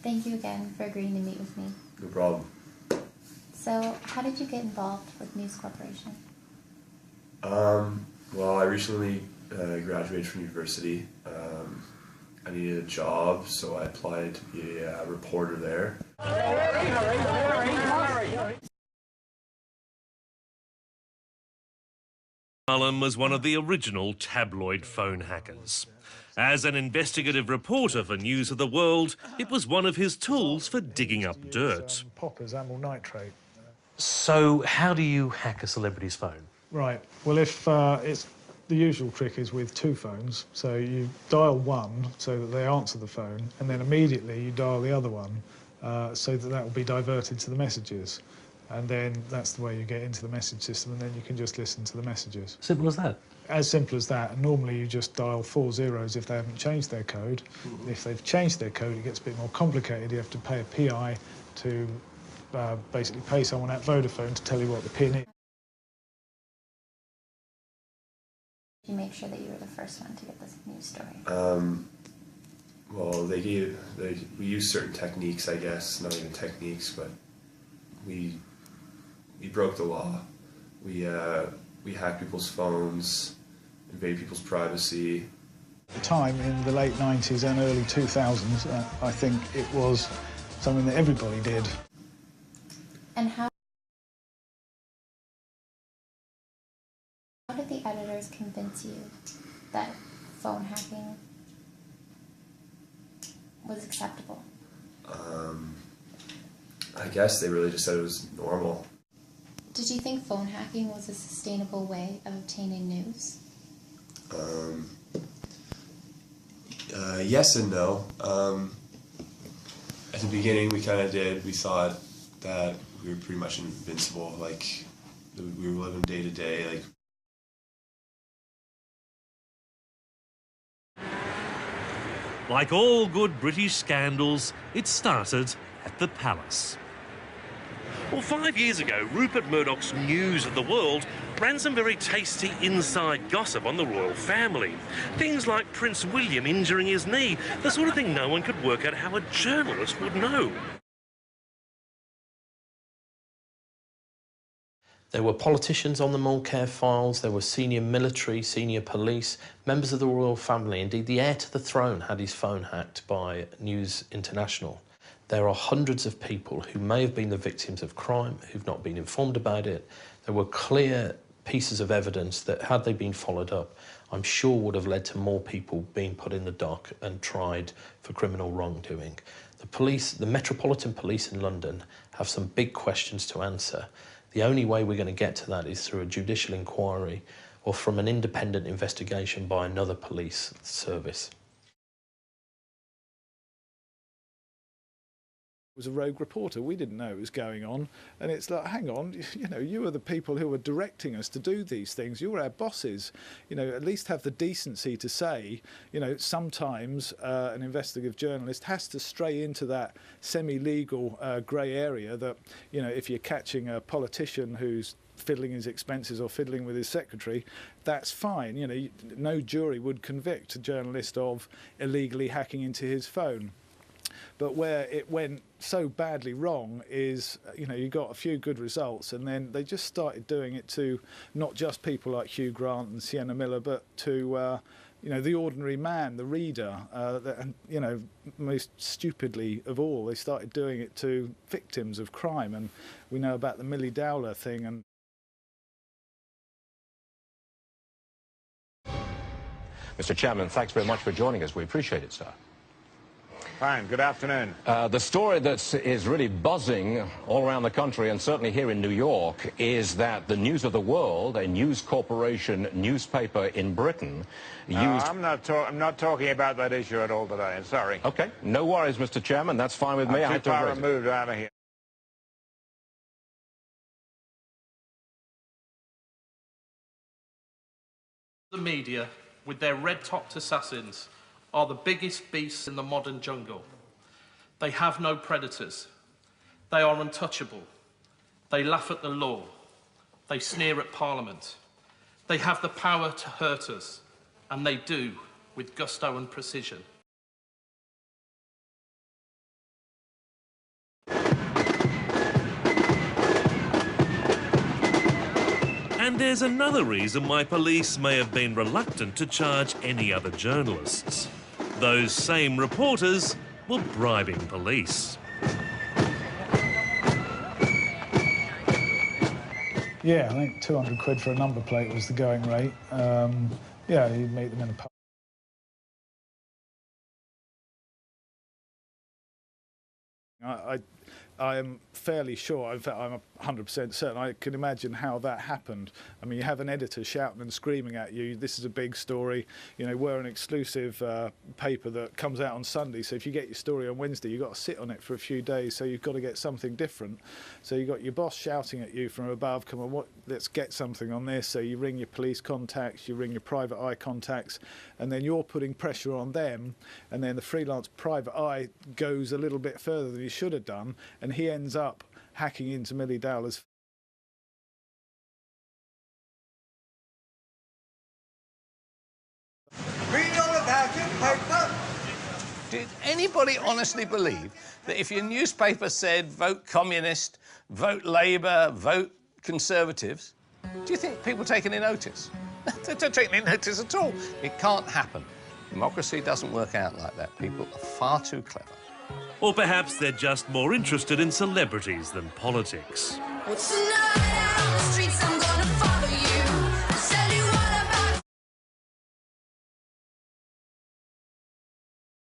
Thank you again for agreeing to meet with me. No problem. So, how did you get involved with News Corporation? Well, I recently graduated from university. I needed a job, so I applied to be a reporter there. Alan was one of the original tabloid phone hackers. As an investigative reporter for News of the World, it was one of his tools for digging up dirt. Poppers, amyl nitrate. So how do you hack a celebrity's phone? Right. Well, if it's the usual trick is with two phones. So you dial one so that they answer the phone, and then immediately you dial the other one so that will be diverted to the messages. And then that's the way you get into the message system, and then you can just listen to the messages. Simple as that? As simple as that. And normally you just dial 4 zeros if they haven't changed their code. If they've changed their code, it gets a bit more complicated. You have to pay a PI to basically pay someone at Vodafone to tell you what the PIN is. You make sure that you were the first one to get this news story. Well, we use certain techniques, I guess, not even techniques, but we broke the law. We hacked people's phones, invaded people's privacy. At the time, in the late 90s and early 2000s, I think it was something that everybody did. And how did the editors convince you that phone hacking was acceptable? I guess they really just said it was normal. Did you think phone hacking was a sustainable way of obtaining news? Yes and no. At the beginning, we kind of did. We thought that we were pretty much invincible. Like, we were living day to day. Like all good British scandals, it started at the palace. Well, 5 years ago, Rupert Murdoch's News of the World ran some very tasty inside gossip on the royal family. Things like Prince William injuring his knee, the sort of thing no one could work out how a journalist would know. There were politicians on the Mulcair files, there were senior military, senior police, members of the royal family. Indeed, the heir to the throne had his phone hacked by News International. There are hundreds of people who may have been the victims of crime, who've not been informed about it. There were clear pieces of evidence that, had they been followed up, I'm sure would have led to more people being put in the dock and tried for criminal wrongdoing. The police, the Metropolitan Police in London, have some big questions to answer. The only way we're going to get to that is through a judicial inquiry or from an independent investigation by another police service. Was a rogue reporter. We didn't know it was going on, and it's like, hang on, you know, you are the people who are directing us to do these things. You're our bosses. You know, at least have the decency to say, you know, sometimes an investigative journalist has to stray into that semi-legal grey area that, you know, if you're catching a politician who's fiddling his expenses or fiddling with his secretary, that's fine. You know, no jury would convict a journalist of illegally hacking into his phone. But where it went so badly wrong is, you know, you got a few good results, and then they just started doing it to not just people like Hugh Grant and Sienna Miller, but to, you know, the ordinary man, the reader, and, you know, most stupidly of all, they started doing it to victims of crime. And we know about the Millie Dowler thing. And Mr. Chairman, thanks very much for joining us. We appreciate it, sir. Fine. Good afternoon. The story that is really buzzing all around the country, and certainly here in New York, is that the News of the World, a News Corporation newspaper in Britain, used... I'm not talking about that issue at all today. Sorry. OK. No worries, Mr. Chairman. That's fine with me. I'm too far removed out of here. The media, with their red-topped assassins, are the biggest beasts in the modern jungle. They have no predators. They are untouchable. They laugh at the law. They sneer at Parliament. They have the power to hurt us, and they do with gusto and precision. And there's another reason why police may have been reluctant to charge any other journalists. Those same reporters were bribing police. Yeah, I think 200 quid for a number plate was the going rate. Yeah, you'd meet them in a pub. I am fairly sure, in fact I'm 100% certain, I can imagine how that happened. I mean, you have an editor shouting and screaming at you, this is a big story, you know, we're an exclusive paper that comes out on Sunday, so if you get your story on Wednesday, you've got to sit on it for a few days, so you've got to get something different. So you've got your boss shouting at you from above, come on, let's get something on this, so you ring your police contacts, you ring your private eye contacts, and then you're putting pressure on them, and then the freelance private eye goes a little bit further than he should have done, and he ends up hacking into Millie Dowler's. Read all about it, paper. Did anybody honestly believe that if your newspaper said vote communist, vote Labour, vote Conservatives, do you think people take any notice? They don't take any notice at all. It can't happen. Democracy doesn't work out like that. People are far too clever. Or perhaps they're just more interested in celebrities than politics. What's the night out on the streets?